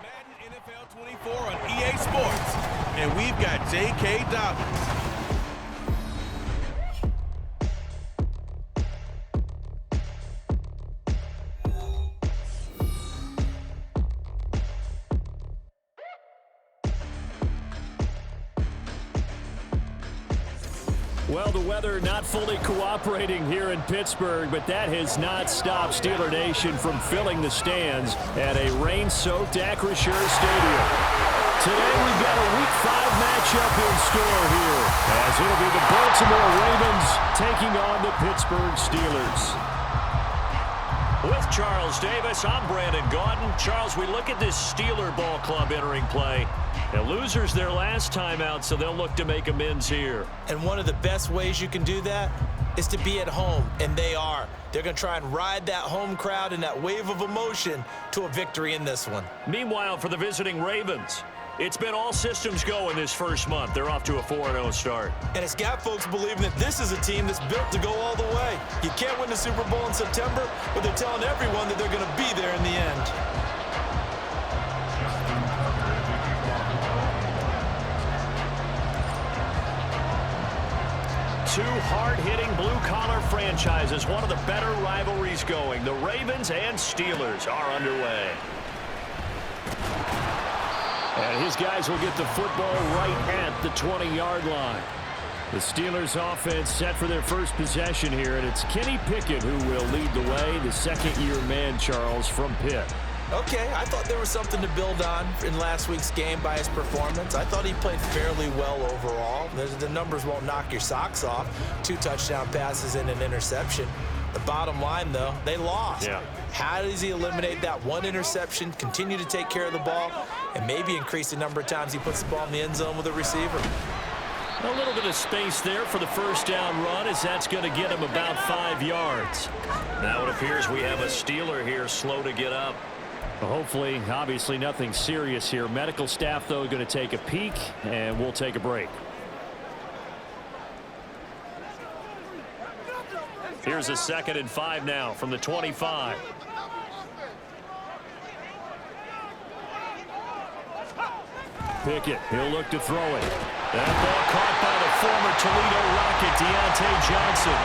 Madden NFL 24 on EA Sports, and we've got J.K. Dobbins. Well, the weather not fully cooperating here in Pittsburgh, but that has not stopped Steeler Nation from filling the stands at a rain-soaked Acrisure Stadium. Today we've got a Week 5 matchup in store here, as it'll be the Baltimore Ravens taking on the Pittsburgh Steelers. With Charles Davis, I'm Brandon Gaudin. Charles, we look at this Steeler ball club entering play. The losers their last time out, so they'll look to make amends here. And one of the best ways you can do that is to be at home, and they are. They're going to try and ride that home crowd and that wave of emotion to a victory in this one. Meanwhile, for the visiting Ravens, it's been all systems go in this first month. They're off to a 4-0 start. And it's got folks believing that this is a team that's built to go all the way. You can't win the Super Bowl in September, but they're telling everyone that they're going to be there in the end. Two hard-hitting blue-collar franchises, one of the better rivalries going. The Ravens and Steelers are underway. And his guys will get the football right at the 20-yard line. The Steelers offense set for their first possession here, and it's Kenny Pickett who will lead the way, the second-year man, Charles, from Pitt. Okay, I thought there was something to build on in last week's game by his performance. I thought he played fairly well overall. The numbers won't knock your socks off. 2 touchdown passes and an interception. The bottom line, though, they lost. Yeah. How does he eliminate that one interception, continue to take care of the ball, and maybe increase the number of times he puts the ball in the end zone with a receiver? A little bit of space there for the first down run, as that's going to get him about 5 yards. Now it appears we have a Steeler here slow to get up. Well, hopefully, obviously nothing serious here. Medical staff, though, going to take a peek, and we'll take a break. Here's a 2nd and 5 now from the 25. Pickett, he'll look to throw it. That ball caught by the former Toledo Rocket, Deontay Johnson.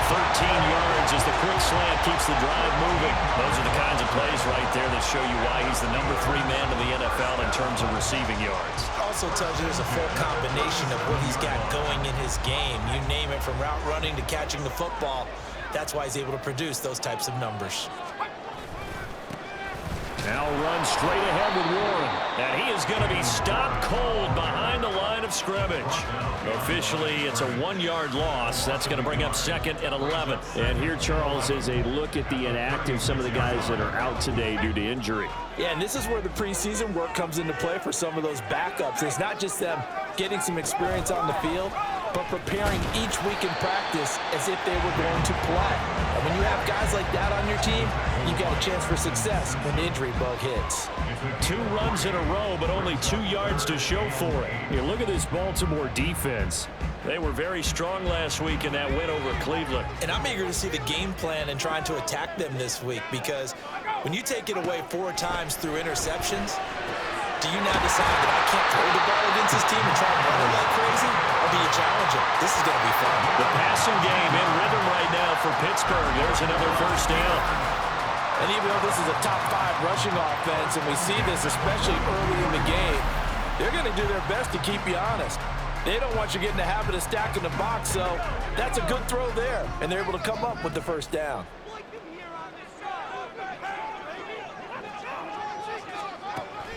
13 yards as the quick slant keeps the drive moving. Those are the kinds of plays right there that show you why he's the number 3 man in the NFL in terms of receiving yards. Also tells you there's a full combination of what he's got going in his game. You name it, from route running to catching the football. That's why he's able to produce those types of numbers. Now runs straight ahead with Warren. And he is going to be stopped cold behind the line of scrimmage. Officially, it's a 1-yard loss. That's going to bring up 2nd and 11. And here, Charles, is a look at the inactive, some of the guys that are out today due to injury. Yeah, and this is where the preseason work comes into play for some of those backups. It's not just them getting some experience on the field, but preparing each week in practice as if they were going to play. And when you have guys like that on your team, you've got a chance for success when the injury bug hits. 2 runs in a row, but only 2 yards to show for it. You look at this Baltimore defense. They were very strong last week in that win over Cleveland. And I'm eager to see the game plan and trying to attack them this week, because when you take it away 4 times through interceptions, do you now decide that I can't throw the ball against this team and try and run it like crazy? Or do you challenge it? This is going to be fun. The passing game in rhythm right now for Pittsburgh. There's another first down. And even though this is a top 5 rushing offense, and we see this especially early in the game, they're going to do their best to keep you honest. They don't want you getting the habit of stacking the box, so that's a good throw there, and they're able to come up with the first down.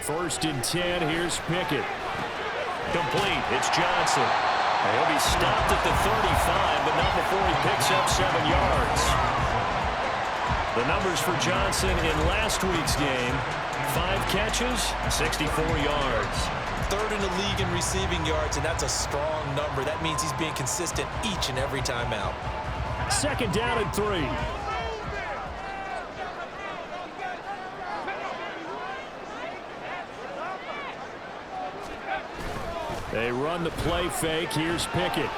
First and 10, here's Pickett. Complete, it's Johnson. He'll be stopped at the 35, but not before he picks up 7 yards. The numbers for Johnson in last week's game: 5 catches, 64 yards. 3rd in the league in receiving yards, and that's a strong number. That means he's being consistent each and every time out. 2nd down and 3. They run the play fake. Here's Pickett.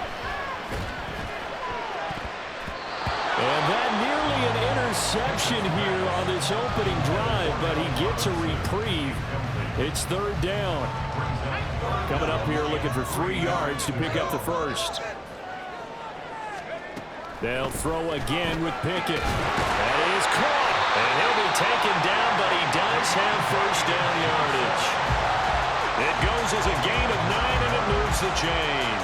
And that nearly an interception here on this this opening drive, but he gets a reprieve. It's third down. Coming up here looking for 3 yards to pick up the first. They'll throw again with Pickett. That is caught. And he'll be taken down, but he does have first down yardage. It goes as a gain of 9, and it moves the chains.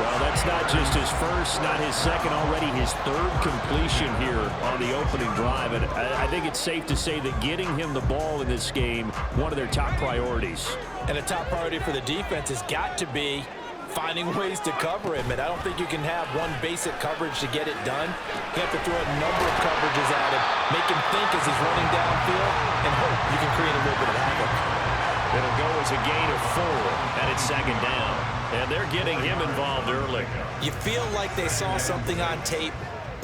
Well, that's not just his first, not his second, already his third completion here on the opening drive. And I think it's safe to say that getting him the ball in this game, one of their top priorities. And a top priority for the defense has got to be finding ways to cover him. And I don't think you can have one basic coverage to get it done. You have to throw a number of coverages at him, make him think as he's running downfield, and hope you can create a little bit of havoc. It'll go as a gain of 4, and it's second down. And they're getting him involved early. You feel like they saw something on tape,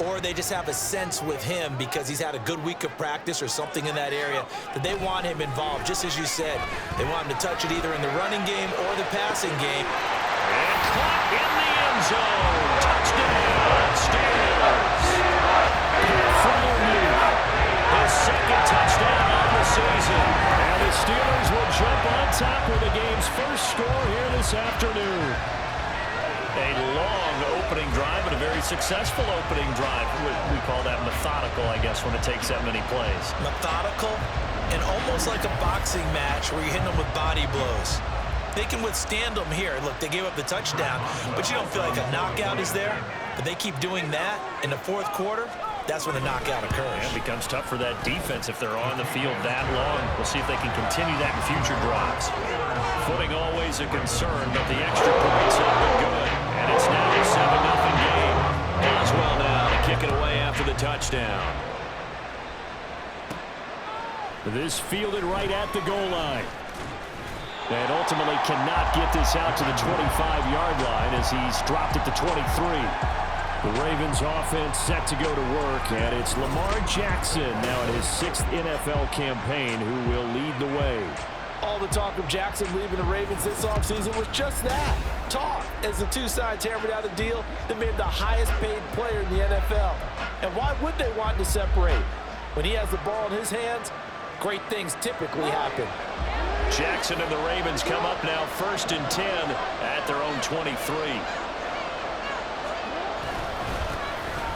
or they just have a sense with him because he's had a good week of practice or something in that area that they want him involved. Just as you said, they want him to touch it either in the running game or the passing game. And caught in the end zone. Touchdown, Steelers. His second touchdown on the season. And the Steelers will jump on top with the game's first score here this afternoon. A long opening drive and a very successful opening drive. We call that methodical, I guess, when it takes that many plays. Methodical and almost like a boxing match where you're hitting them with body blows. They can withstand them here. Look, they gave up the touchdown, but you don't feel like a knockout is there. But they keep doing that in the fourth quarter. That's when the knockout occurs. Yeah, it becomes tough for that defense if they're on the field that long. We'll see if they can continue that in future drives. Footing always a concern, but the extra points have been good. And it's now a 7-0 game. Boswell now to kick it away after the touchdown. This fielded right at the goal line. And ultimately cannot get this out to the 25-yard line as he's dropped at the 23. The Ravens offense set to go to work, and it's Lamar Jackson now in his 6th NFL campaign who will lead the way. All the talk of Jackson leaving the Ravens this offseason was just that, talk, as the two sides hammered out a deal that made him the highest paid player in the NFL. And why would they want to separate? When he has the ball in his hands, great things typically happen. Jackson and the Ravens come up now 1st and 10 at their own 23.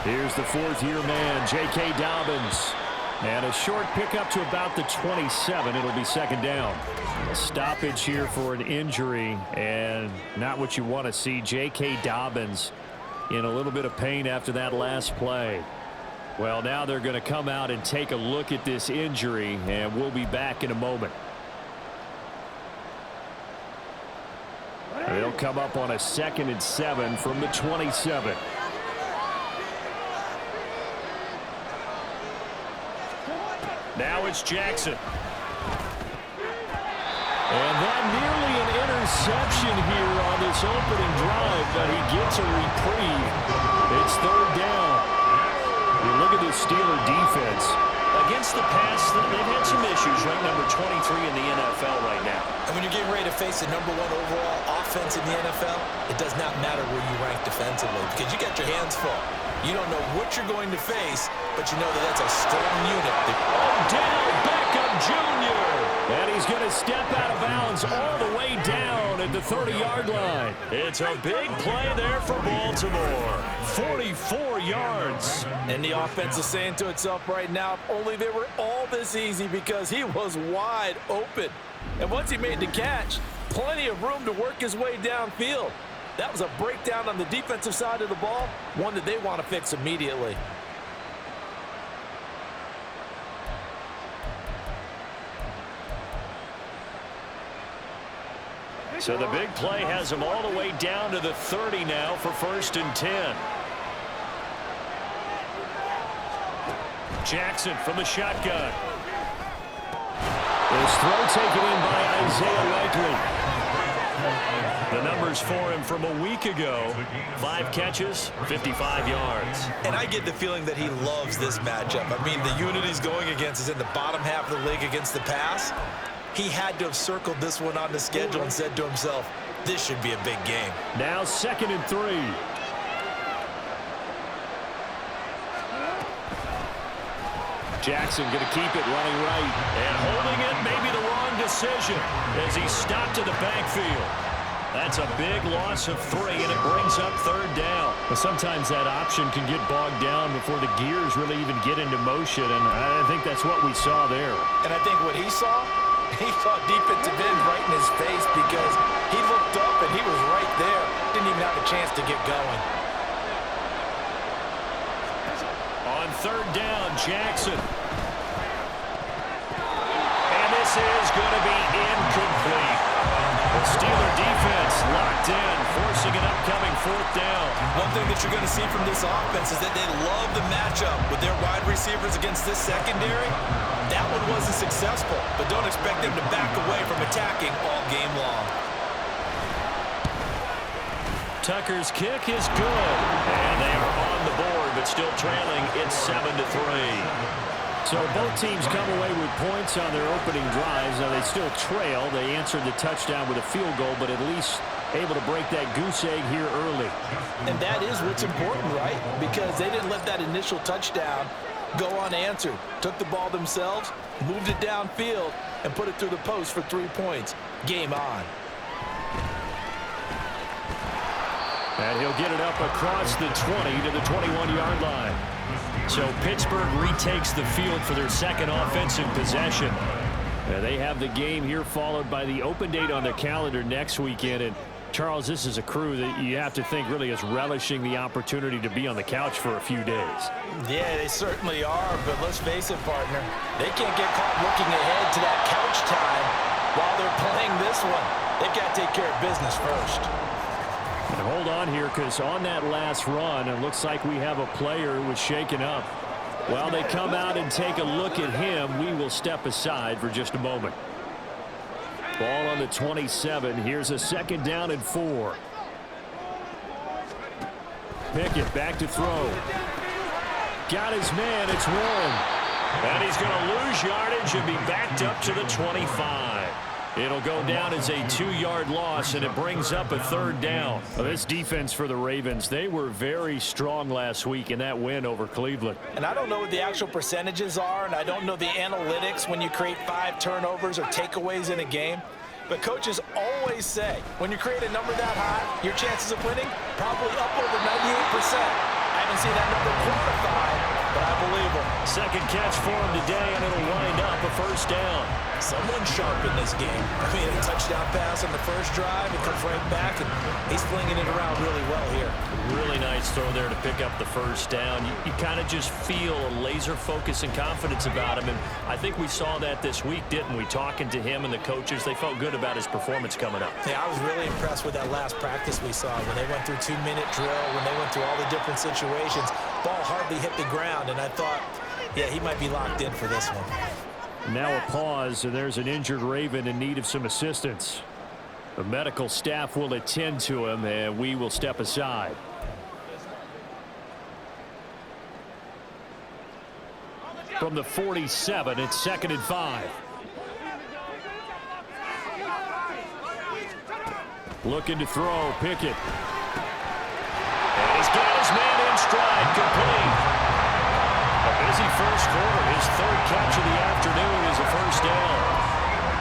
Here's the 4th-year man, J.K. Dobbins. And a short pickup to about the 27. It'll be second down. A stoppage here for an injury, and not what you want to see. J.K. Dobbins in a little bit of pain after that last play. Well, now they're going to come out and take a look at this injury, and we'll be back in a moment. They'll come up on a 2nd and 7 from the 27. Now it's Jackson. And that nearly an interception here on this opening drive, but he gets a reprieve. It's third down. You look at this Steeler defense. Against the pass, they've had some issues, ranked number 23 in the NFL right now. And when you're getting ready to face the #1 overall offense in the NFL, it does not matter where you rank defensively because you got your hands full. You don't know what you're going to face, but you know that that's a strong unit. Odell Beckham Jr. And he's going to step out of bounds all the way down at the 30-yard line. It's a big play there for Baltimore. 44 yards. And the offense is saying to itself right now, if only they were all this easy because he was wide open. And once he made the catch, plenty of room to work his way downfield. That was a breakdown on the defensive side of the ball, one that they want to fix immediately. So the big play has him all the way down to the 30 now for 1st and 10. Jackson from the shotgun. This throw taken in by Isaiah Likely. The numbers for him from a week ago, 5 catches, 55 yards. And I get the feeling that he loves this matchup. I mean, the unit he's going against is in the bottom half of the league against the pass. He had to have circled this one on the schedule and said to himself, this should be a big game. Now 2nd and 3. Jackson going to keep it running right. And holding it, maybe the wrong decision as he stopped to the backfield. That's a big loss of 3, and it brings up 3rd down. But sometimes that option can get bogged down before the gears really even get into motion, and I think that's what we saw there. And I think what he saw defensive end right in his face because he looked up and he was right there. Didn't even have a chance to get going. On 3rd down, Jackson. And this is going to be incomplete. The Steeler defense locked in, forcing an upcoming 4th down. One thing that you're going to see from this offense is that they love the matchup with their wide receivers against this secondary. That one wasn't successful, but don't expect them to back away from attacking all game long. Tucker's kick is good, and they are on the board, but still trailing. It's 7-3. So both teams come away with points on their opening drives. Now they still trail. They answered the touchdown with a field goal, but at least able to break that goose egg here early. And that is what's important, right? Because they didn't let that initial touchdown go unanswered. Took the ball themselves, moved it downfield, and put it through the post for 3 points. Game on. And he'll get it up across the 20 to the 21-yard line. So Pittsburgh retakes the field for their second offensive possession. They have the game here followed by the open date on their calendar next weekend. And Charles, this is a crew that you have to think really is relishing the opportunity to be on the couch for a few days. Yeah, they certainly are, but let's face it, partner. They can't get caught looking ahead to that couch time while they're playing this one. They've got to take care of business first. And hold on here, because on that last run, it looks like we have a player who was shaken up. While they come out and take a look at him, we will step aside for just a moment. Ball on the 27. Here's a 2nd down and 4. Pickett back to throw. Got his man. It's Warren. And he's going to lose yardage and be backed up to the 25. It'll go down as a 2-yard loss, and it brings up a 3rd down. Well, this defense for the Ravens, they were very strong last week in that win over Cleveland. And I don't know what the actual percentages are, and I don't know the analytics when you create 5 turnovers or takeaways in a game. But coaches always say, when you create a number that high, your chances of winning probably up over 98%. I haven't seen that number quantified, but I believe him. Second catch for him today, and it'll wind up a 1st down. Someone sharp in this game. I mean, a touchdown pass on the first drive. It comes right back, and he's flinging it around really well here. Really nice throw there to pick up the 1st down. You kind of just feel a laser focus and confidence about him, and I think we saw that this week, didn't we? Talking to him and the coaches, they felt good about his performance coming up. Yeah, I was really impressed with that last practice we saw when they went through 2-minute drill, when they went through all the different situations. Ball hardly hit the ground, and I thought, yeah, he might be locked in for this one. Now a pause, and there's an injured Raven in need of some assistance. The medical staff will attend to him, and we will step aside. From the 47, it's 2nd and 5. Looking to throw, Pickett. And he's got his man in stride, complete. A busy first quarter. His 3rd catch of the afternoon is a 1st down.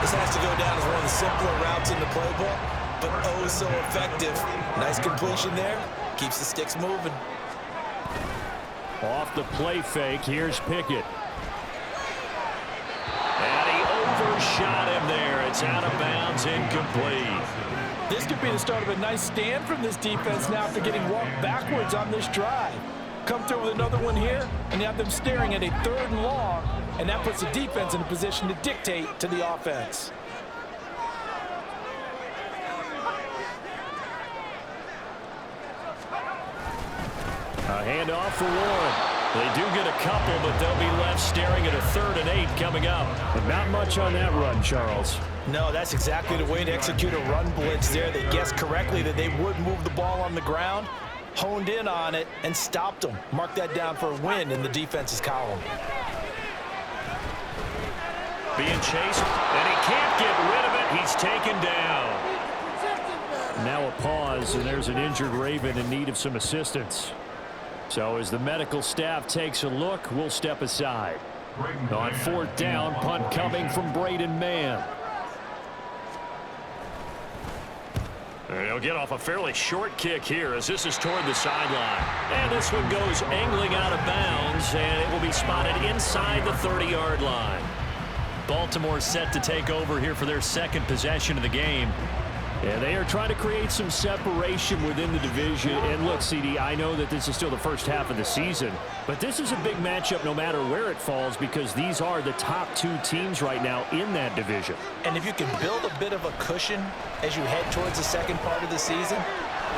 This has to go down as one of the simpler routes in the playbook, but oh so effective. Nice completion there. Keeps the sticks moving. Off the play fake, here's Pickett. And he overshot him there. It's out of bounds, incomplete. This could be the start of a nice stand from this defense now after getting walked backwards on this drive. Come through with another one here, and you have them staring at a 3rd and long, and that puts the defense in a position to dictate to the offense. A handoff for Warren. They do get a couple, but they'll be left staring at a 3rd and 8 coming up. But not much on that run, Charles. No, that's exactly the way to execute a run blitz there. They guessed correctly that they would move the ball on the ground, honed in on it, and stopped them. Mark that down for a win in the defense's column. Being chased, and he can't get rid of it. He's taken down. Now a pause, and there's an injured Raven in need of some assistance. So as the medical staff takes a look, we'll step aside. On 4th down, punt coming from Braden Mann. And he'll get off a fairly short kick here as this is toward the sideline. And this one goes angling out of bounds, and it will be spotted inside the 30-yard line. Baltimore set to take over here for their second possession of the game. And they are trying to create some separation within the division. And look, CD, I know that this is still the first half of the season, but this is a big matchup no matter where it falls because these are the top two teams right now in that division. And if you can build a bit of a cushion as you head towards the second part of the season,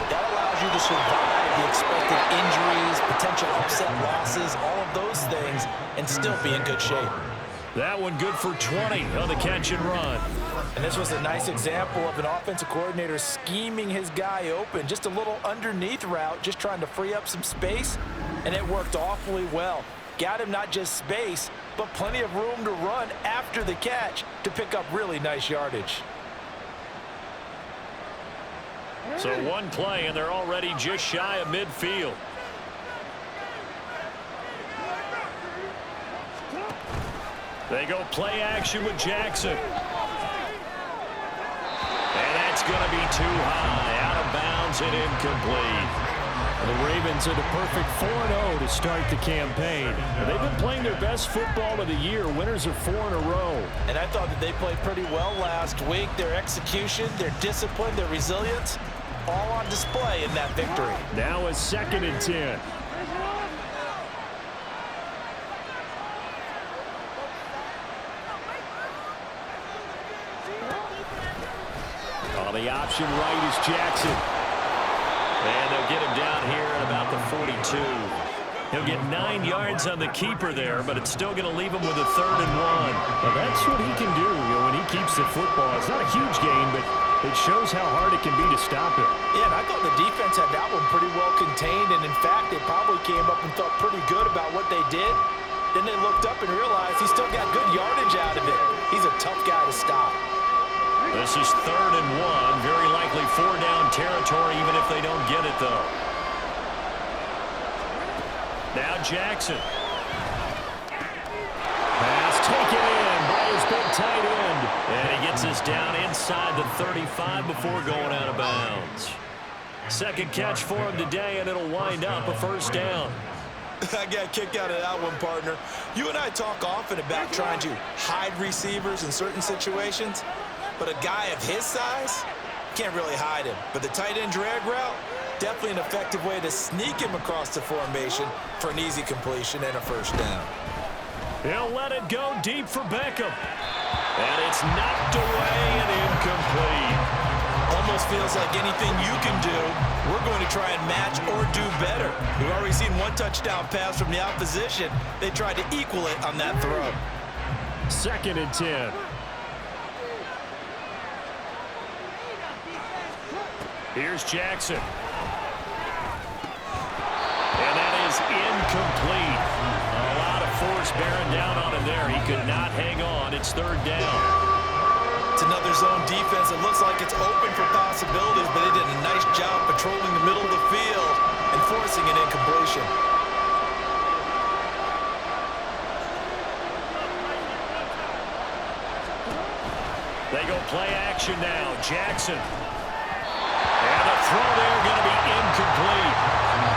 that allows you to survive the expected injuries, potential upset losses, all of those things, and still be in good shape. That one good for 20 on the catch and run. And this was a nice example of an offensive coordinator scheming his guy open. Just a little underneath route, just trying to free up some space, and it worked awfully well. Got him not just space, but plenty of room to run after the catch to pick up really nice yardage. So one play, and they're already just shy of midfield. They go play action with Jackson. And that's going to be too high. Out of bounds and incomplete. The Ravens are the perfect 4-0 to start the campaign. They've been playing their best football of the year. Winners of 4 in a row. And I thought that they played pretty well last week. Their execution, their discipline, their resilience, all on display in that victory. Now a 2nd and 10. The option right is Jackson. And they'll get him down here at about the 42. He'll get 9 yards on the keeper there, but it's still going to leave him with a 3rd and 1. Well, that's what he can do when he keeps the football. It's not a huge gain, but it shows how hard it can be to stop it. Yeah, and I thought the defense had that one pretty well contained, and in fact, they probably came up and felt pretty good about what they did. Then they looked up and realized he still got good yardage out of it. He's a tough guy to stop. This is 3rd and 1. Very likely 4-down territory, even if they don't get it, though. Now Jackson. Pass taken in by his big tight end. And he gets us down inside the 35 before going out of bounds. Second catch for him today, and it'll wind up a 1st down. I got a kick out of that one, partner. You and I talk often about trying to hide receivers in certain situations. But a guy of his size, can't really hide him. But the tight end drag route, definitely an effective way to sneak him across the formation for an easy completion and a 1st down. He'll let it go deep for Beckham. And it's knocked away and incomplete. Almost feels like anything you can do, we're going to try and match or do better. We've already seen one touchdown pass from the opposition. They tried to equal it on that throw. 2nd and 10. Here's Jackson. And that is incomplete. A lot of force bearing down on him there. He could not hang on. It's 3rd down. It's another zone defense. It looks like it's open for possibilities, but they did a nice job patrolling the middle of the field and forcing an incompletion. They go play action now. Jackson. And the throw there going to be incomplete.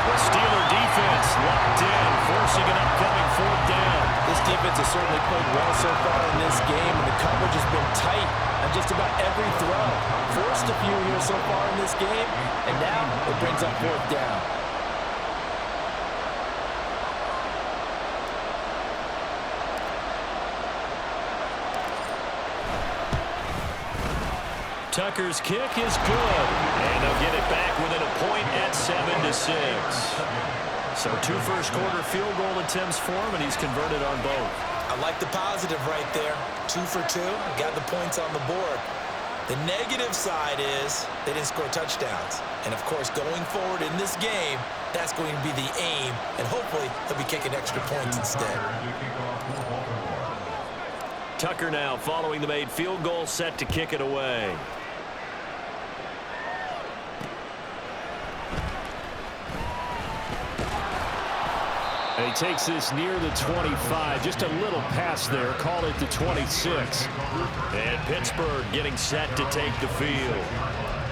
The Steeler defense locked in, forcing an upcoming 4th down. This defense has certainly played well so far in this game, and the coverage has been tight on just about every throw. Forced a few here so far in this game, and now it brings up 4th down. Tucker's kick is good, and they'll get it back within a point at 7-6. So 2 first-quarter field goal attempts for him, and he's converted on both. I like the positive right there. 2 for 2, got the points on the board. The negative side is they didn't score touchdowns. And, of course, going forward in this game, that's going to be the aim, and hopefully he'll be kicking extra points instead. Tucker now following the made field goal, set to kick it away. he takes this near the 25. Just a little pass there. Call it the 26. And Pittsburgh getting set to take the field.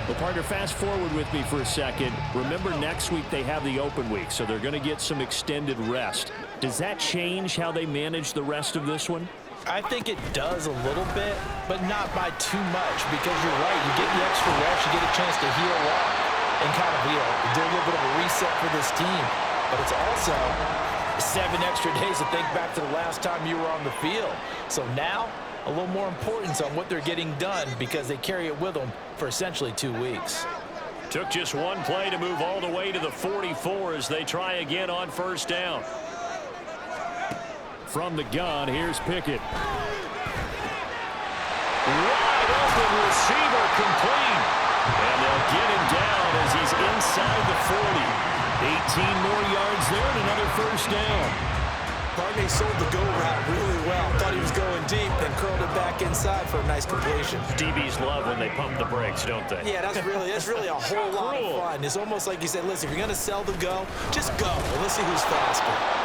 Well, partner, fast forward with me for a second. Remember, next week they have the open week, so they're going to get some extended rest. Does that change how they manage the rest of this one? I think it does a little bit, but not by too much, because you're right. You get the extra rest, you get a chance to heal up and kind of, do a little bit of a reset for this team. But it's also 7 extra days to think back to the last time you were on the field. So now, a little more importance on what they're getting done because they carry it with them for essentially 2 weeks. Took just one play to move all the way to the 44 as they try again on first down. From the gun, here's Pickett. Wide open receiver complete. And they'll get him down as he's inside the 40. 18 more yards there and another first down. Barney sold the go route really well. Thought he was going deep, then curled it back inside for a nice completion. DBs love when they pump the brakes, don't they? Yeah, that's really a whole lot of fun. It's almost like you said, listen, if you're going to sell the go, just go. And let's see who's faster.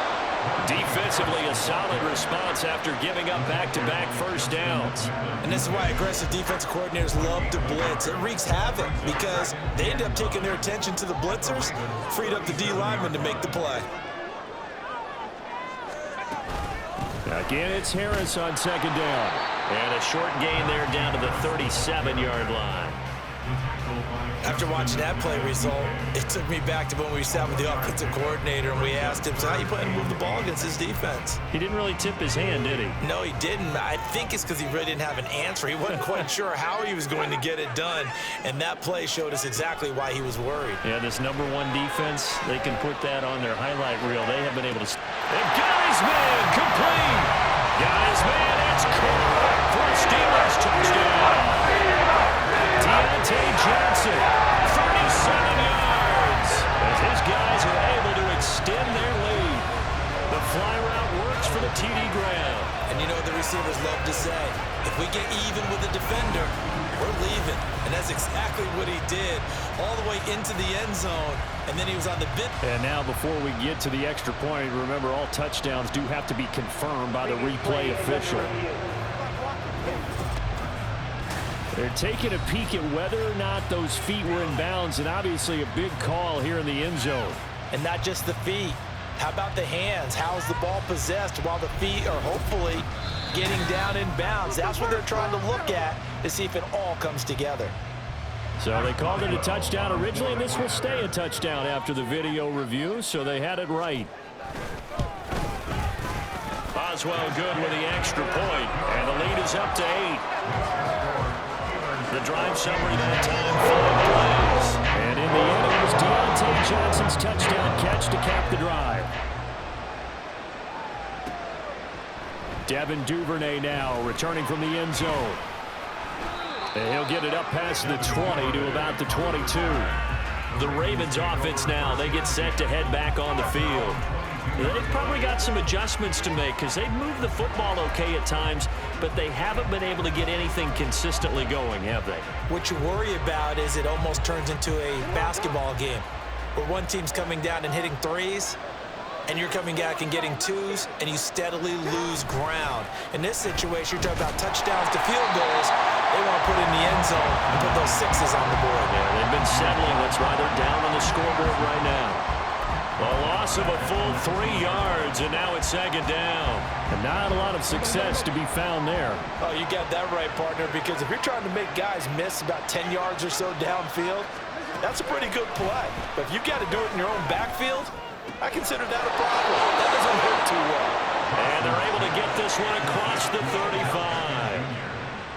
Defensively, a solid response after giving up back-to-back first downs. And this is why aggressive defensive coordinators love to blitz. It wreaks havoc because they end up taking their attention to the blitzers, freed up the D lineman to make the play. Again, it's Harris on second down. And a short gain there down to the 37-yard line. After watching that play result, it took me back to when we sat with the offensive coordinator and we asked him, so how you plan to move the ball against his defense? He didn't really tip his hand, did he? No, he didn't. I think it's because he really didn't have an answer. He wasn't quite sure how he was going to get it done, and that play showed us exactly why he was worried. Yeah, this #1 defense, they can put that on their highlight reel. They have been able to... And Geisman, complete! Geisman, it's caught for a Steelers touchdown! Deontay Johnson, 37 yards, as his guys are able to extend their lead. The fly route works for the TD ground. And you know what the receivers love to say? If we get even with the defender, we're leaving. And that's exactly what he did, all the way into the end zone, and then he was on the bit. And now before we get to the extra point, remember all touchdowns do have to be confirmed by the replay official. They're taking a peek at whether or not those feet were in bounds, and obviously a big call here in the end zone. And not just the feet. How about the hands? How is the ball possessed while the feet are hopefully getting down in bounds? That's what they're trying to look at to see if it all comes together. So they called it a touchdown originally, and this will stay a touchdown after the video review, so they had it right. Boswell good with the extra point, and the lead is up to 8. The drive summary that time, 5 plays. And in the end, it was Deontay Johnson's touchdown catch to cap the drive. Devin Duvernay now returning from the end zone. And he'll get it up past the 20 to about the 22. The Ravens offense now, they get set to head back on the field. They've probably got some adjustments to make because they've moved the football okay at times, but they haven't been able to get anything consistently going, have they? What you worry about is it almost turns into a basketball game where one team's coming down and hitting threes, and you're coming back and getting twos, and you steadily lose ground. In this situation, you're talking about touchdowns to field goals. They want to put in the end zone and put those sixes on the board. Yeah, they've been settling. That's why they're down on the scoreboard right now. A loss of a full 3 yards, and now it's second down. And not a lot of success to be found there. Oh, you got that right, partner, because if you're trying to make guys miss about 10 yards or so downfield, that's a pretty good play. But if you've got to do it in your own backfield, I consider that a problem. That doesn't work too well. And they're able to get this one across the 35.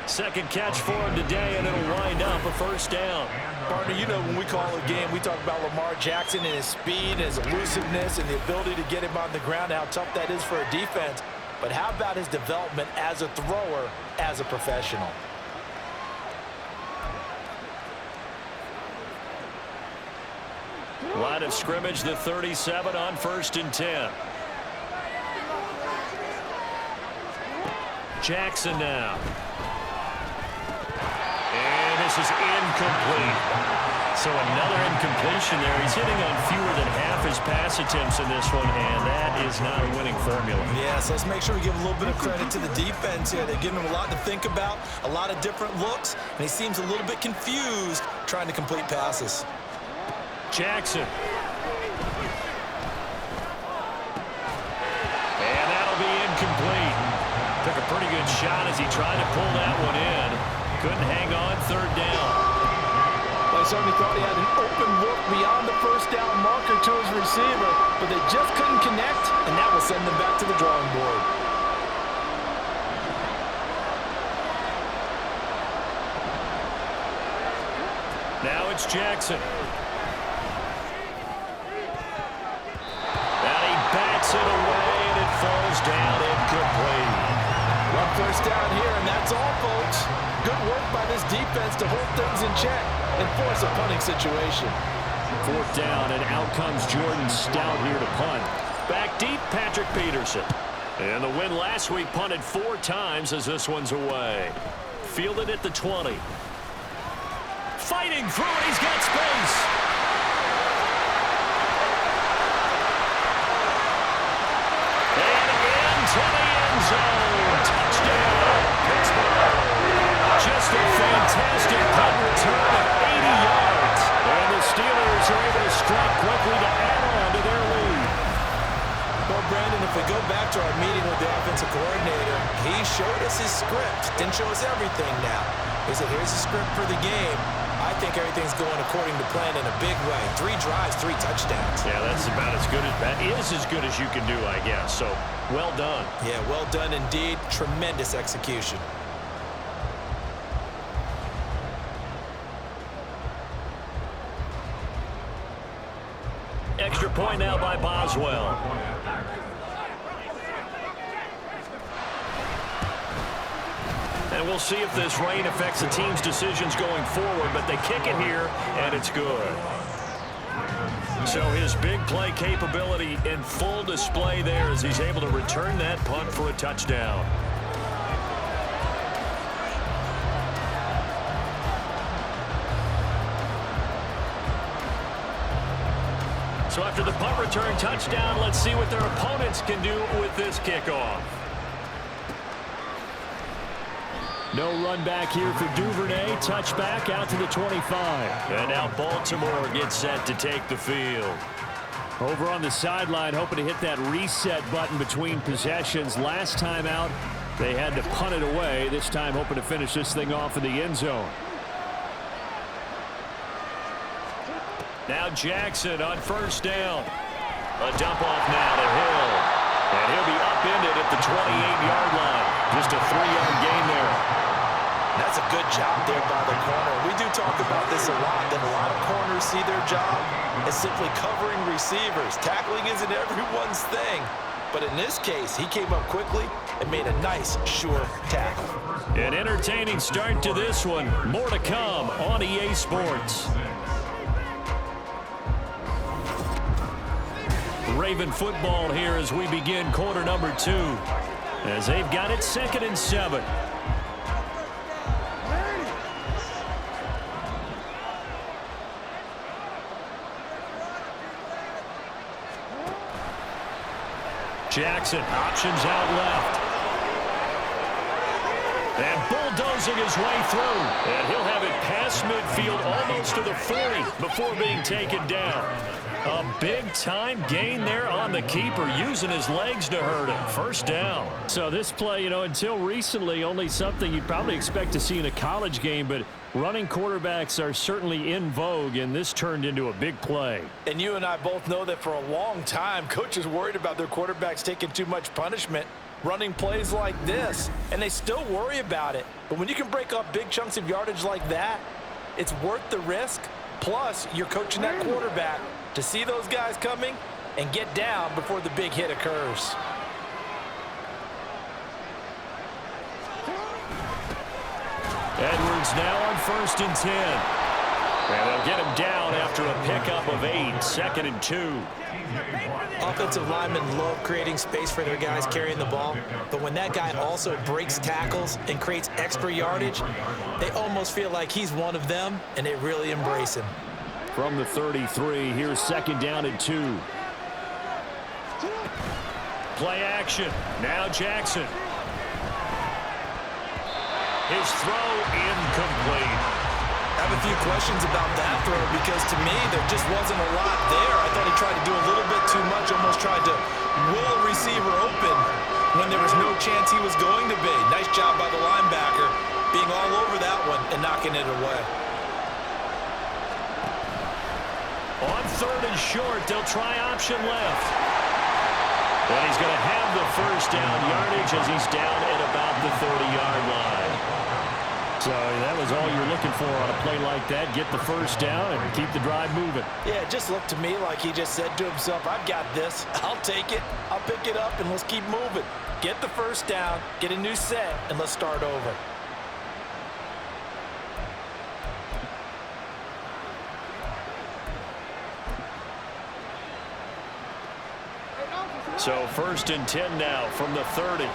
Second catch for him today, and it'll wind up a first down. Partner, you know when we call a game, we talk about Lamar Jackson and his speed, and his elusiveness, and the ability to get him on the ground, how tough that is for a defense. But how about his development as a thrower, as a professional? Line of scrimmage, the 37 on 1st and 10. Jackson now. And this is incomplete. So another incompletion there. He's hitting on fewer than half his pass attempts in this one, and that is not a winning formula. Yeah, so let's make sure we give a little bit of credit to the defense here. They're giving him a lot to think about, a lot of different looks, and he seems a little bit confused trying to complete passes. Jackson. And that'll be incomplete. Took a pretty good shot as he tried to pull that one in. Couldn't hang on, third down. Well, I certainly thought he had an open look beyond the first down marker to his receiver, but they just couldn't connect, and that will send them back to the drawing board. Now it's Jackson. And he bats it away, and it falls down incomplete. One first down here, and that's all, folks. Good work by this defense to hold things in check and force a punting situation. Fourth down, and out comes Jordan Stout here to punt. Back deep, Patrick Peterson. And the win last week punted 4 times as this one's away. Fielded at the 20. Fighting through it, he's got space. And again to the end zone. Touchdown, Pittsburgh. Just a fantastic punt return of 80 yards. And the Steelers are able to strike quickly to add on to their lead. Well, Brandon, if we go back to our meeting with the offensive coordinator, he showed us his script. Didn't show us everything now. He said, here's the script for the game. I think everything's going according to plan in a big way. 3 drives, 3 touchdowns. Yeah, that's about as good as that is as good as you can do, I guess. So, well done. Yeah, well done indeed. Tremendous execution. Extra point now by Boswell. And we'll see if this rain affects the team's decisions going forward, but they kick it here, and it's good. So his big play capability in full display there as he's able to return that punt for a touchdown. So after the punt return touchdown, let's see what their opponents can do with this kickoff. No run back here for Duvernay. Touchback out to the 25. And now Baltimore gets set to take the field. Over on the sideline, hoping to hit that reset button between possessions. Last time out, they had to punt it away. This time hoping to finish this thing off in the end zone. Now Jackson on first down. A dump off now to Hill. And he'll be upended at the 28-yard line. Just a 3-yard gain there. That's a good job there by the corner. We do talk about this a lot, that a lot of corners see their job as simply covering receivers. Tackling isn't everyone's thing. But in this case, he came up quickly and made a nice, sure tackle. An entertaining start to this one. More to come on EA Sports. Raven football here as we begin quarter number 2. As they've got it 2nd and 7. Jackson options out left. And bulldozing his way through. And he'll have it past midfield almost to the 40 before being taken down. A big-time gain there on the keeper, using his legs to hurt him. First down. So this play, until recently, only something you'd probably expect to see in a college game, but running quarterbacks are certainly in vogue, and this turned into a big play. And you and I both know that for a long time, coaches worried about their quarterbacks taking too much punishment running plays like this, and they still worry about it. But when you can break up big chunks of yardage like that, it's worth the risk. Plus, you're coaching that quarterback to see those guys coming and get down before the big hit occurs. Edwards now on 1st and 10. And they'll get him down after a pickup of 8, 2nd and 2. Offensive linemen love creating space for their guys carrying the ball, but when that guy also breaks tackles and creates extra yardage, they almost feel like he's one of them, and they really embrace him. from the 33. Here's 2nd down and 2. Play action. Now Jackson. His throw incomplete. I have a few questions about that throw because to me there just wasn't a lot there. I thought he tried to do a little bit too much, almost tried to will a receiver open when there was no chance he was going to be. Nice job by the linebacker being all over that one and knocking it away. On 3rd and short, they'll try option left. And he's going to have the first down yardage as he's down at about the 30-yard line. So that was all you're looking for on a play like that. Get the first down and keep the drive moving. Yeah, it just looked to me like he just said to himself, I've got this. I'll take it. I'll pick it up, and let's keep moving. Get the first down, get a new set, and let's start over. So 1st and 10 now from the 30.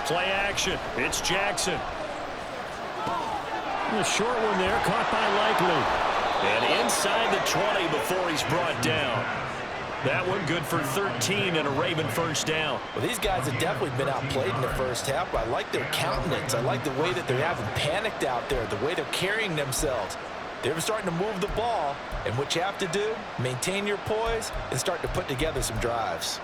Play action. It's Jackson. The short one there, caught by Likely. And inside the 20 before he's brought down. That one good for 13 and a Raven first down. Well, these guys have definitely been outplayed in the first half, but I like their countenance. I like the way that they haven't panicked out there, the way they're carrying themselves. They're starting to move the ball, and what you have to do, maintain your poise and start to put together some drives.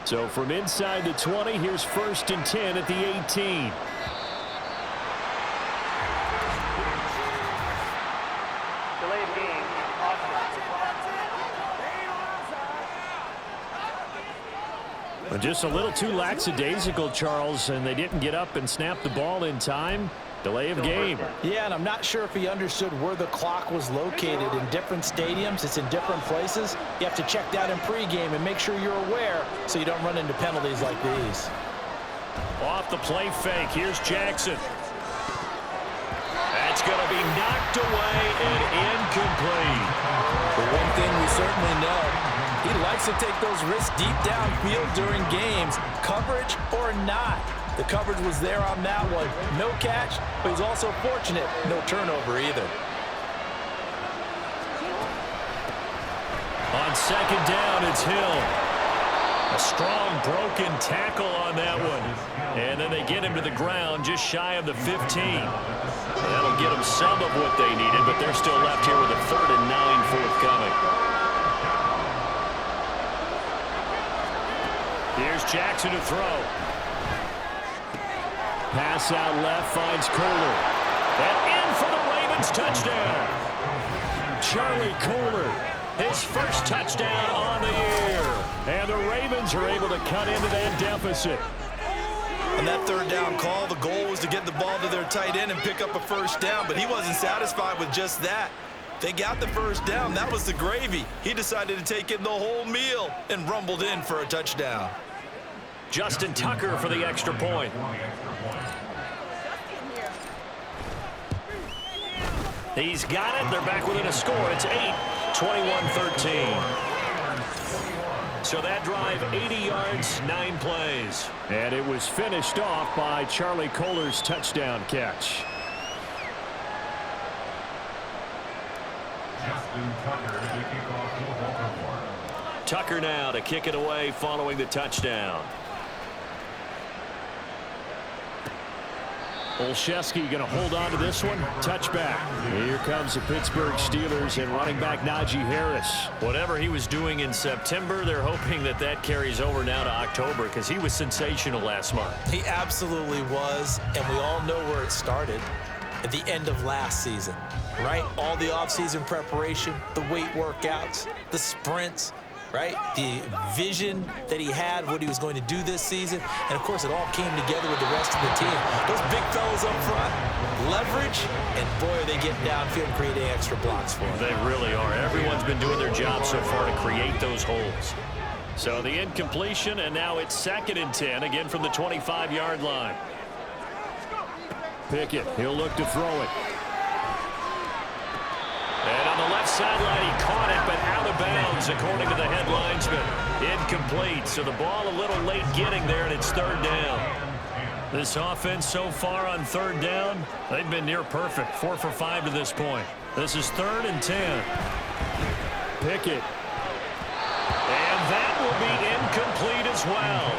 So from inside the 20, here's 1st and 10 at the 18. Just a little too lackadaisical, Charles, and they didn't get up and snap the ball in time. Delay of game. Yeah, and I'm not sure if he understood where the clock was located. In different stadiums, it's in different places. You have to check that in pregame and make sure you're aware so you don't run into penalties like these. Off the play fake, here's Jackson. That's going to be knocked away and incomplete. But one thing we certainly know, he likes to take those risks deep downfield during games, coverage or not. The coverage was there on that one. No catch, but he's also fortunate. No turnover either. On 2nd down, it's Hill. A strong broken tackle on that one. And then they get him to the ground just shy of the 15. That'll get them some of what they needed, but they're still left here with a 3rd and 9 forthcoming. Here's Jackson to throw. Pass out left finds Kohler. And in for the Ravens touchdown. Charlie Kohler, his first touchdown on the year. And the Ravens are able to cut into that deficit. On that 3rd down call, the goal was to get the ball to their tight end and pick up a first down, but he wasn't satisfied with just that. They got the first down. That was the gravy. He decided to take in the whole meal and rumbled in for a touchdown. Justin Tucker for the extra point. He's got it. They're back within a score. It's 21-13. So that drive, 80 yards, 9 plays. And it was finished off by Charlie Kohler's touchdown catch. Tucker now to kick it away following the touchdown. Olszewski going to hold on to this one. Touchback. Here comes the Pittsburgh Steelers and running back Najee Harris. Whatever he was doing in September, they're hoping that that carries over now to October because he was sensational last month. He absolutely was, and we all know where it started. At the end of last season, right? All the offseason preparation, the weight workouts, the sprints, right? The vision that he had, what he was going to do this season. And, of course, it all came together with the rest of the team. Those big fellas up front, leverage, and, boy, are they getting downfield and creating extra blocks for them. They really are. Everyone's been doing their job so far to create those holes. So the incompletion, and now it's 2nd and 10, again from the 25-yard line. Pickett, he'll look to throw it. And on the left sideline, he caught it, but out of bounds, according to the head linesman. Incomplete, so the ball a little late getting there, and it's third down. This offense so far on third down, they've been near perfect. 4 for 5 to this point. This is 3rd and 10. Pickett. And that will be incomplete as well.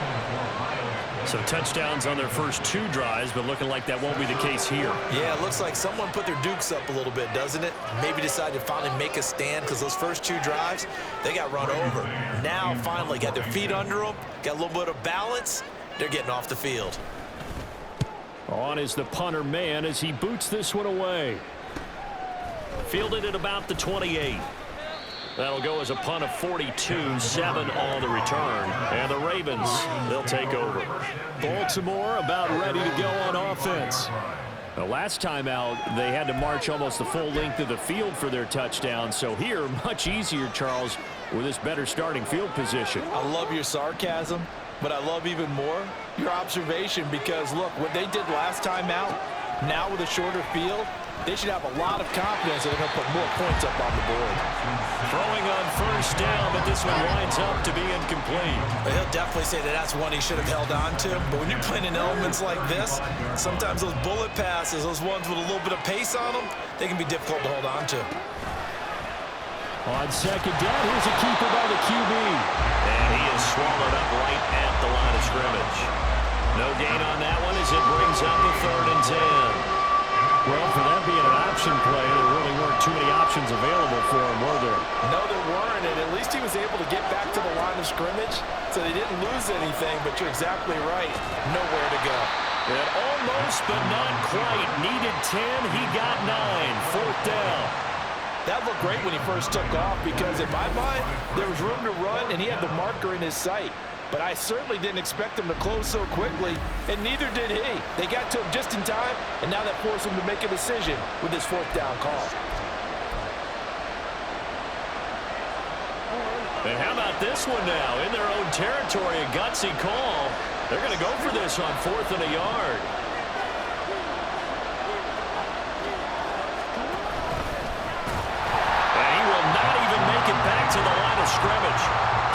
So touchdowns on their first 2 drives, but looking like that won't be the case here. Yeah, it looks like someone put their dukes up a little bit, doesn't it? Maybe decided to finally make a stand because those first 2 drives, they got run over. Now, finally, got their feet under them, got a little bit of balance. They're getting off the field. On is the punter man as he boots this one away. Fielded at about the 28. That'll go as a punt of 42, 7 on the return. And the Ravens, they'll take over. Baltimore about ready to go on offense. The last time out, they had to march almost the full length of the field for their touchdown. So here, much easier, Charles, with this better starting field position. I love your sarcasm, but I love even more your observation because, look, what they did last time out, now with a shorter field, they should have a lot of confidence that they're going to put more points up on the board. Throwing on first down, but this one winds up to be incomplete. But he'll definitely say that that's one he should have held on to. But when you're playing in elements like this, sometimes those bullet passes, those ones with a little bit of pace on them, they can be difficult to hold on to. On second down, here's a keeper by the QB. And he is swallowed up right at the line of scrimmage. No gain on that one as it brings up a 3rd and 10. Well, for that being an option play, there really weren't too many options available for him, were there? No, there weren't, and at least he was able to get back to the line of scrimmage, so they didn't lose anything, but you're exactly right. Nowhere to go. And almost, but not quite. Needed 10, he got 9. 4th down. That looked great when he first took off because, in my mind, there was room to run, and he had the marker in his sight. But I certainly didn't expect him to close so quickly, and neither did he. They got to him just in time, and now that forced him to make a decision with his 4th down call. And how about this one now? In their own territory, a gutsy call. They're going to go for this on 4th and a yard. And he will not even make it back to the line of scrimmage.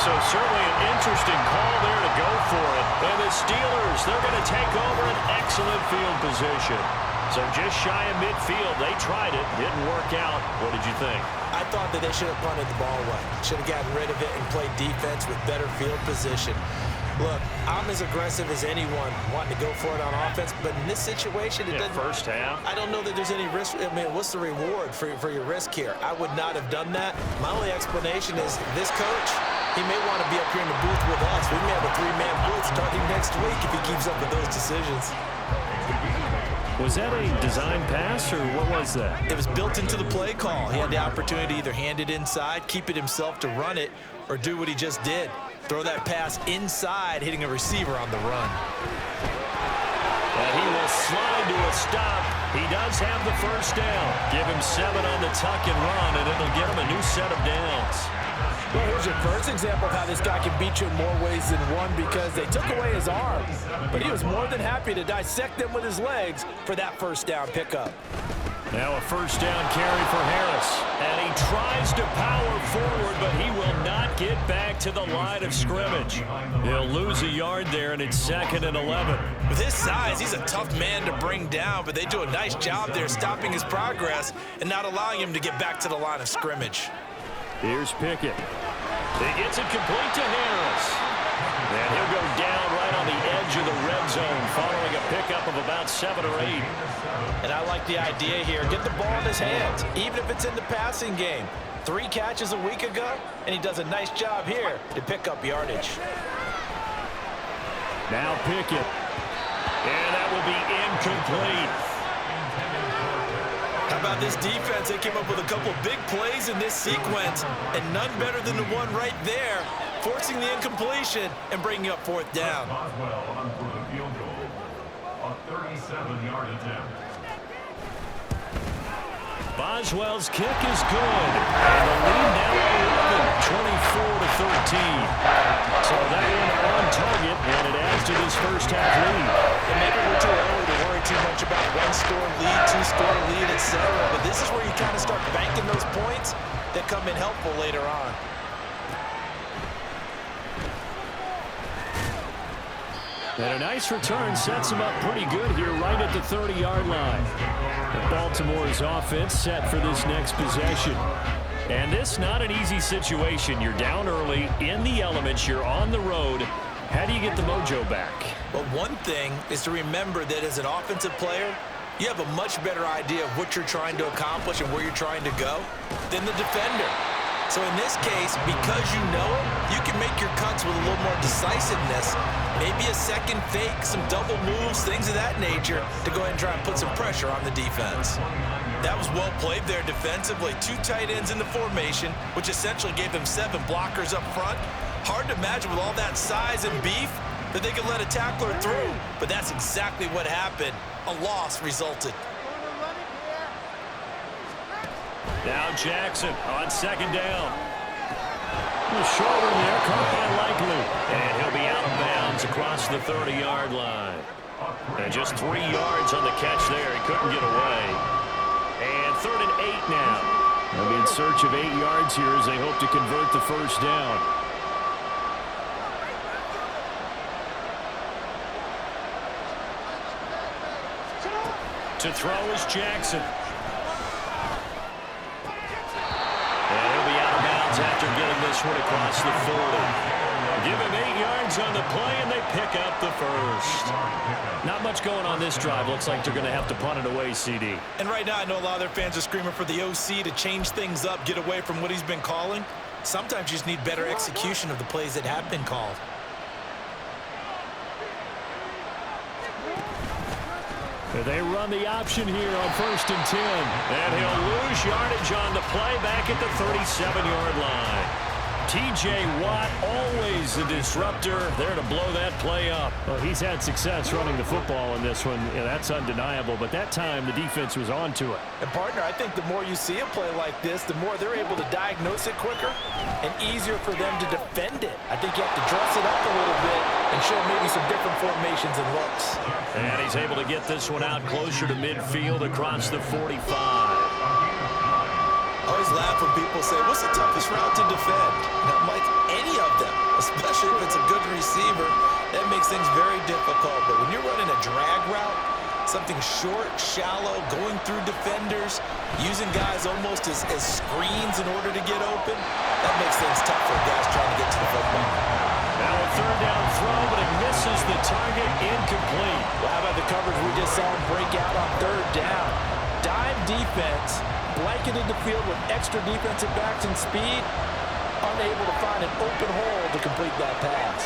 So certainly an interesting call there to go for it. And the Steelers, they're going to take over an excellent field position. So just shy of midfield. They tried it. Didn't work out. What did you think? I thought that they should have punted the ball away. Should have gotten rid of it and played defense with better field position. Look, I'm as aggressive as anyone wanting to go for it on offense, but in this situation, it doesn't. First half. I don't know that there's any risk. I mean, what's the reward for your risk here? I would not have done that. My only explanation is this coach, he may want to be up here in the booth with us. We may have a 3-man booth starting next week if he keeps up with those decisions. Was that a design pass, or what was that? It was built into the play call. He had the opportunity to either hand it inside, keep it himself to run it, or do what he just did. Throw that pass inside, hitting a receiver on the run. And he will slide to a stop. He does have the first down. Give him 7 on the tuck and run, and it'll get him a new set of downs. Well, here's your first example of how this guy can beat you in more ways than one because they took away his arm, but he was more than happy to dissect them with his legs for that first down pickup. Now a first down carry for Harris, and he tries to power forward, but he will not get back to the line of scrimmage. He'll lose a yard there, and it's 2nd and 11. With his size, he's a tough man to bring down, but they do a nice job there stopping his progress and not allowing him to get back to the line of scrimmage. Here's Pickett. He gets it complete to Harris. And he'll go down right on the edge of the red zone following a pickup of about 7 or 8. And I like the idea here. Get the ball in his hands, even if it's in the passing game. 3 catches a week ago, and he does a nice job here to pick up yardage. Now Pickett. And that will be incomplete. How about this defense? They came up with a couple big plays in this sequence, and none better than the one right there, forcing the incompletion and bringing up 4th down. Boswell on for the field goal, a 37-yard attempt. Boswell's kick is good. And the lead now 11, 24-13. So that one on target, and it adds to this first half lead. And maybe we're too early to worry too much about one-score lead, two-score lead, etc. But this is where you kind of start banking those points that come in helpful later on. And a nice return sets him up pretty good here right at the 30-yard line. Baltimore's offense set for this next possession. And this not an easy situation. You're down early, in the elements, you're on the road. How do you get the mojo back? Well, one thing is to remember that as an offensive player, you have a much better idea of what you're trying to accomplish and where you're trying to go than the defender. So in this case, because you know it, you can make your cuts with a little more decisiveness. Maybe a second fake, some double moves, things of that nature to go ahead and try and put some pressure on the defense. That was well played there defensively. 2 tight ends in the formation, which essentially gave them 7 blockers up front. Hard to imagine with all that size and beef that they could let a tackler through. But that's exactly what happened. A loss resulted. Now Jackson on second down. The shoulder there, caught by Likely. And he'll be out of bounds across the 30-yard line. And just 3 yards on the catch there. He couldn't get away. And 3rd and 8 now. They'll be in search of 8 yards here as they hope to convert the first down. To throw is Jackson. And he'll be out of bounds after getting this one across the 40. Give him 8 yards on the play, and they pick up the first. Not much going on this drive. Looks like they're going to have to punt it away, CD. And right now, I know a lot of their fans are screaming for the OC to change things up, get away from what he's been calling. Sometimes you just need better execution of the plays that have been called. They run the option here on 1st and 10. And he'll lose yardage on the play back at the 37-yard line. T.J. Watt, always the disruptor, there to blow that play up. Well, he's had success running the football in this one. Yeah, that's undeniable. But that time, the defense was on to it. And, partner, I think the more you see a play like this, the more they're able to diagnose it quicker and easier for them to defend it. I think you have to dress it up a little bit and show maybe some different formations and looks. And he's able to get this one out closer to midfield across the 45. I always laugh when people say, what's the toughest route to defend? And I'm like, any of them, especially if it's a good receiver. That makes things very difficult. But when you're running a drag route, something short, shallow, going through defenders, using guys almost as screens in order to get open, that makes things tough for guys trying to get to the football. Now a 3rd down throw, but it misses the target, incomplete. Well, how about the coverage we just saw him break out on 3rd down? Dime defense, blanketed the field with extra defensive backs and speed, unable to find an open hole to complete that pass.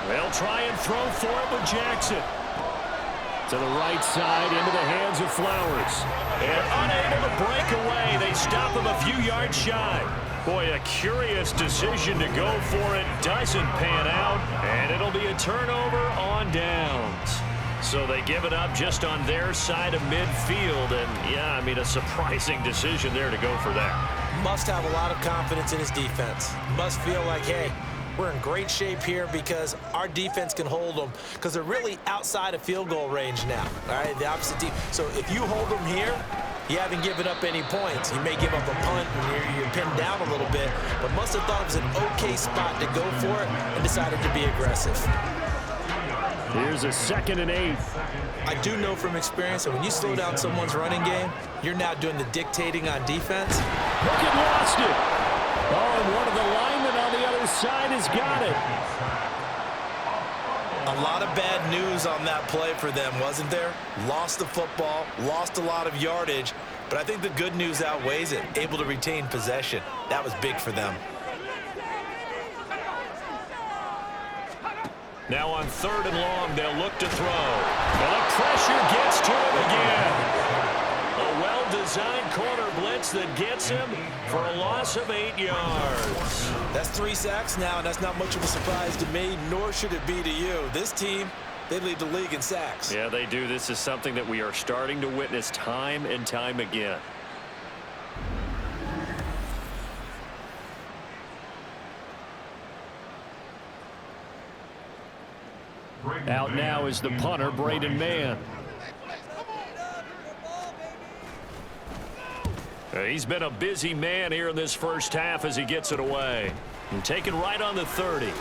They'll try and throw for it with Jackson. To the right side, into the hands of Flowers. And unable to break away, they stop him a few yards shy. Boy, a curious decision to go for it. Doesn't pan out, and it'll be a turnover on downs. So they give it up just on their side of midfield. And, yeah, I mean, a surprising decision there to go for that. Must have a lot of confidence in his defense. Must feel like, hey, we're in great shape here because our defense can hold them because they're really outside of field goal range now. All right, the opposite team. So if you hold them here, you haven't given up any points. You may give up a punt and you're pinned down a little bit, but must have thought it was an okay spot to go for it and decided to be aggressive. Here's a 2nd and 8. I do know from experience that when you slow down someone's running game, you're now doing the dictating on defense. Lookett lost it. Oh, and one of the linemen on the other side has got it. A lot of bad news on that play for them, wasn't there? Lost the football, lost a lot of yardage, but I think the good news outweighs it. Able to retain possession. That was big for them. Now on 3rd and long, they'll look to throw. And the pressure gets to him again. A well-designed corner blitz that gets him for a loss of 8 yards. That's 3 sacks now, and that's not much of a surprise to me, nor should it be to you. This team, they lead the league in sacks. Yeah, they do. This is something that we are starting to witness time and time again. Out now is the punter, Braden Mann. He's been a busy man here in this first half as he gets it away. And taken right on the 30.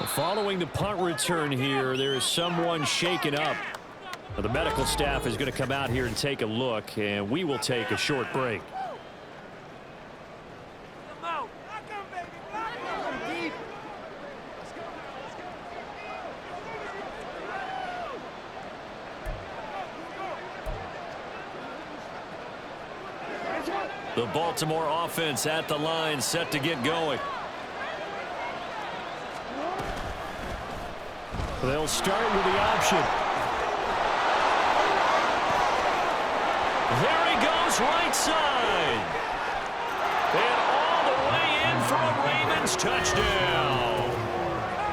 Following the punt return here, there is someone shaken up. The medical staff is going to come out here and take a look, and we will take a short break. The Baltimore offense at the line, set to get going. They'll start with the option. There he goes, right side. And all the way in for a Ravens touchdown.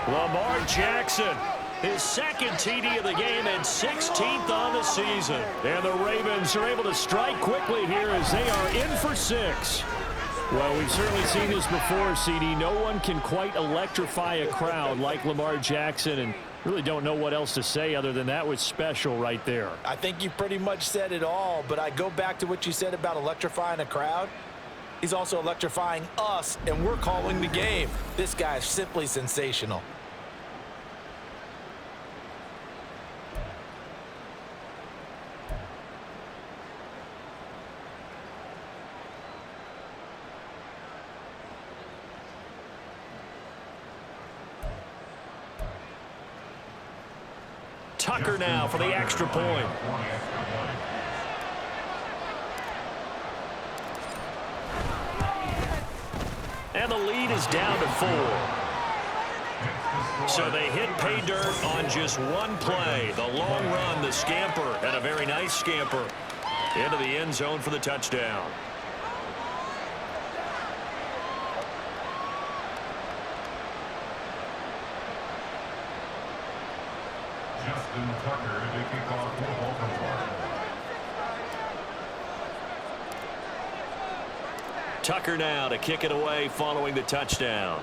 Lamar Jackson, his second TD of the game and 16th on the season. And the Ravens are able to strike quickly here as they are in for 6. Well, we've certainly seen this before, CD. No one can quite electrify a crowd like Lamar Jackson, and really don't know what else to say other than that was special right there. I think you pretty much said it all, but I go back to what you said about electrifying a crowd. He's also electrifying us, and we're calling the game. This guy is simply sensational. Tucker now for the extra point. And the lead is down to 4. So they hit pay dirt on just one play. The long run, the scamper, and a very nice scamper into the end zone for the touchdown. Justin Tucker to kick off for Baltimore. Tucker now to kick it away following the touchdown.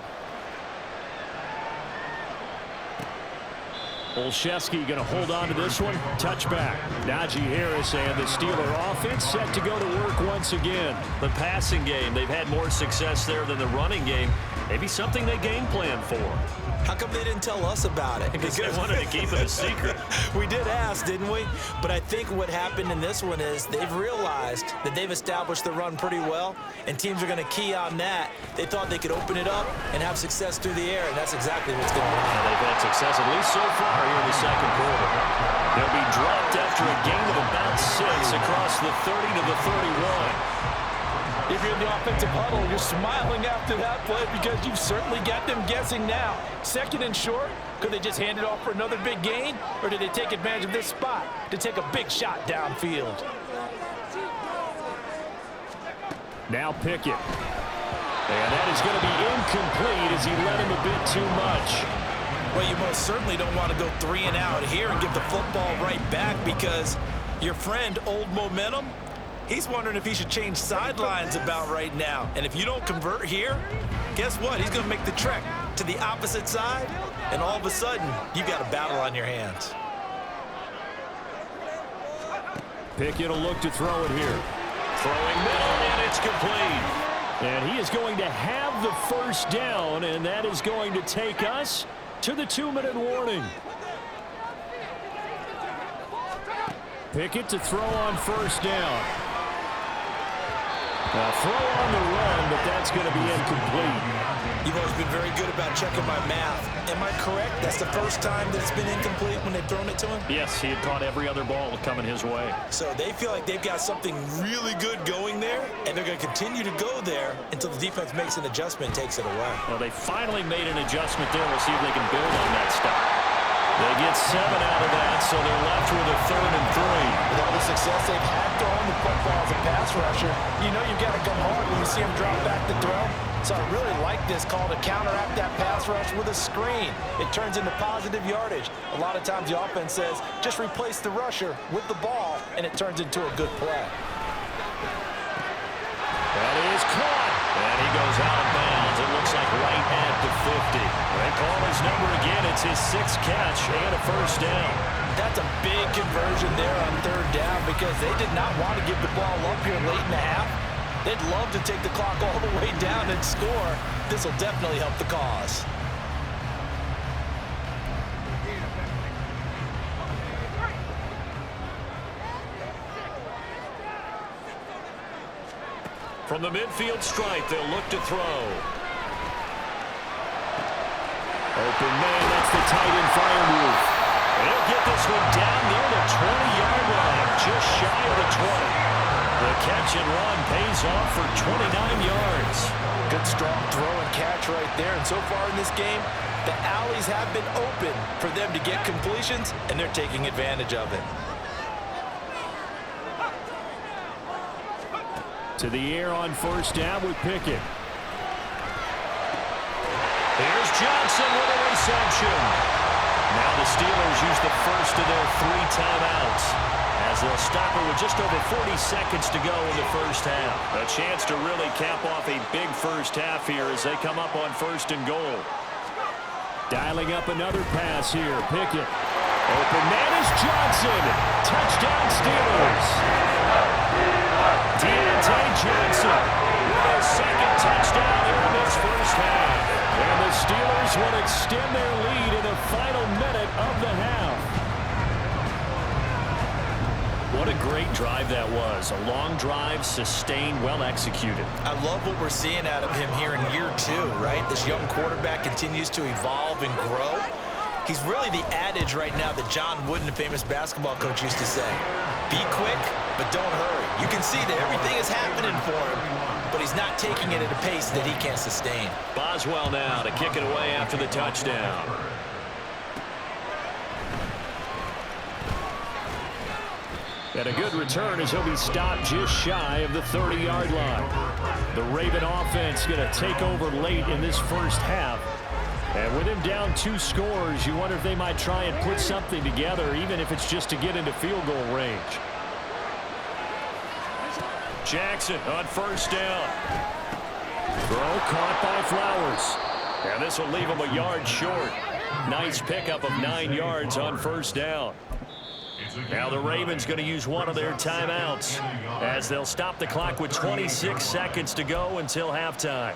Olszewski going to hold on to this one. Touchback. Najee Harris and the Steeler offense set to go to work once again. The passing game, they've had more success there than the running game. Maybe something they game plan for. How come they didn't tell us about it? Because they wanted to keep it a secret. We did ask, didn't we? But I think what happened in this one is they've realized that they've established the run pretty well, and teams are going to key on that. They thought they could open it up and have success through the air, and that's exactly what's going on. And they've had success, at least so far, here in the second quarter. They'll be dropped after a gain of about 6 across the 30 to the 31. If you're in the offensive huddle, you're smiling after that play because you've certainly got them guessing now. Second and short, could they just hand it off for another big gain? Or did they take advantage of this spot to take a big shot downfield? Now Pickett. And that is going to be incomplete as he led him a bit too much. Well, you most certainly don't want to go 3 and out here and give the football right back because your friend, Old Momentum, he's wondering if he should change sidelines about right now. And if you don't convert here, guess what? He's going to make the trek to the opposite side, and all of a sudden, you've got a battle on your hands. Pickett will look to throw it here. Throwing middle, and it's complete. And he is going to have the first down, and that is going to take us to the 2-minute warning. Pickett to throw on first down. Throw on the run, but that's going to be incomplete. You've always been very good about checking my math. Am I correct? That's the first time that it's been incomplete when they've thrown it to him? Yes, he had caught every other ball coming his way. So they feel like they've got something really good going there, and they're going to continue to go there until the defense makes an adjustment and takes it away. Well, they finally made an adjustment there. We'll see if they can build on that stuff. They get 7 out of that, so they're left with a 3rd and 3. With all the success they've had throwing the football as a pass rusher, you know you've got to come hard when you see him drop back to throw. So I really like this call to counteract that pass rush with a screen. It turns into positive yardage. A lot of times the offense says, just replace the rusher with the ball, and it turns into a good play. That is caught. And he goes out of bounds. It looks like right at the 50. They call his number again. It's That's his 6th catch and a first down. That's a big conversion there on 3rd down because they did not want to give the ball up here late in the half. They'd love to take the clock all the way down and score. This will definitely help the cause. From the midfield stripe, they'll look to throw. Open man, that's the tight end Freiermuth. They'll get this one down near the 20-yard line, just shy of the 20. The catch and run pays off for 29 yards. Good strong throw and catch right there. And so far in this game, the alleys have been open for them to get completions, and they're taking advantage of it. To the air on 1st down with Pickett. Here's Johnson with a reception. Now the Steelers use the first of their 3 timeouts as they'll stop it with just over 40 seconds to go in the first half. A chance to really cap off a big first half here as they come up on 1st and goal. Dialing up another pass here. Pickett. Open man is Johnson. Touchdown Steelers. Deontay Johnson with his 2nd touchdown here in this first half. And the Steelers will extend their lead in the final minute of the half. What a great drive that was. A long drive, sustained, well executed. I love what we're seeing out of him here in year 2, right? This young quarterback continues to evolve and grow. He's really the adage right now that John Wooden, the famous basketball coach, used to say. Be quick, but don't hurry. You can see that everything is happening for him, but he's not taking it at a pace that he can't sustain. Boswell now to kick it away after the touchdown. And a good return as he'll be stopped just shy of the 30-yard line. The Raven offense going to take over late in this first half. And with him down 2 scores, you wonder if they might try and put something together, even if it's just to get into field goal range. Jackson on 1st down. Throw caught by Flowers. And this will leave him a yard short. Nice pickup of 9 yards on 1st down. Now the Ravens going to use one of their timeouts as they'll stop the clock with 26 seconds to go until halftime.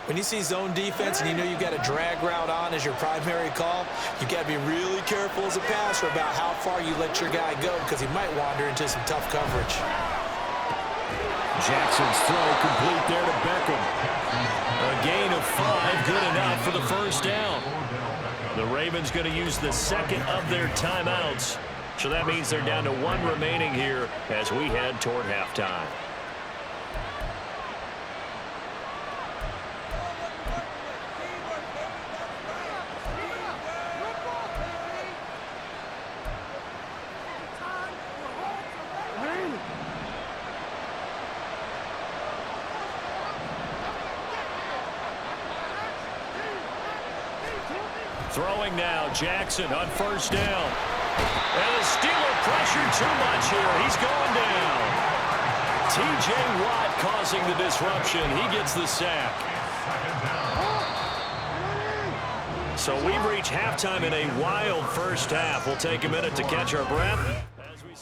When you see zone defense and you know you've got a drag route on as your primary call, you've got to be really careful as a passer about how far you let your guy go because he might wander into some tough coverage. Jackson's throw complete there to Beckham. A gain of 5, good enough for the first down. The Ravens going to use the 2nd of their timeouts. So that means they're down to 1 remaining here as we head toward halftime. Throwing now, Jackson on 1st down. And the Steeler pressure too much here. He's going down. T.J. Watt causing the disruption. He gets the sack. So we've reached halftime in a wild first half. We'll take a minute to catch our breath.